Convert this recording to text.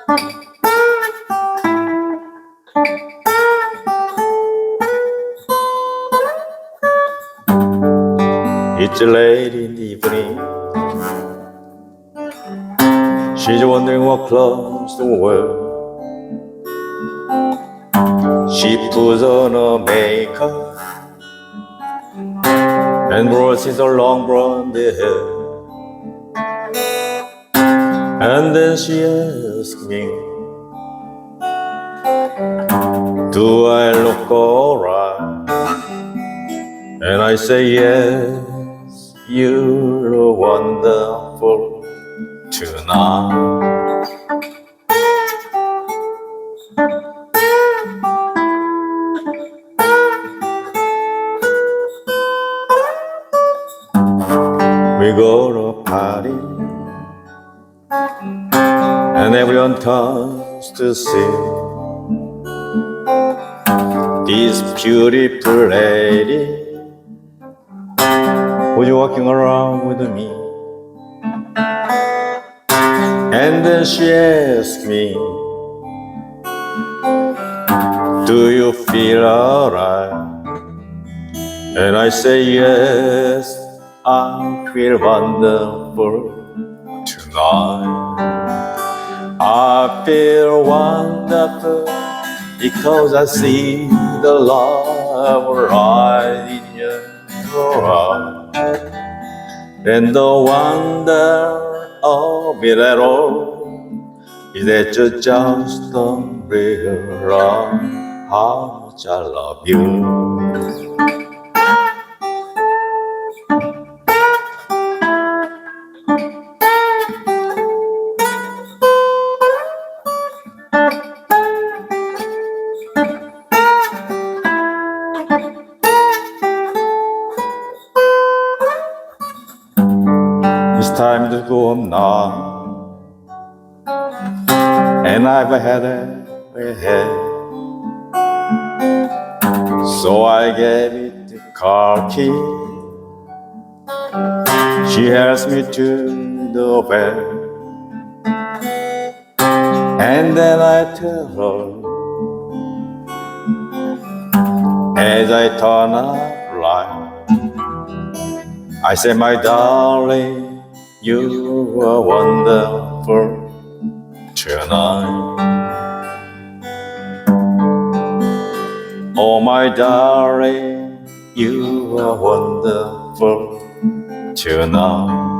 It's late in the evening. She's wondering what clothes to wear. She puts on her makeup and brushes her long blonde hair. And then she asks me, do I look alright? And I say yes, you're wonderful tonight. We go to a party and everyone turns to see this beautiful lady who's walking around with me. And then she asks me, do you feel alright? And I say yes, I feel wonderful tonight. I feel wonderful because I see the love right in your eyes. And the wonder of it at all is that you just don't realize how much I love you. It's time to go home now, and I've had a head. So I gave it the car key. She helps me to the bed, and then I tell her as I turn up light, I say, my darling, you are wonderful tonight. Oh, my darling, you are wonderful tonight.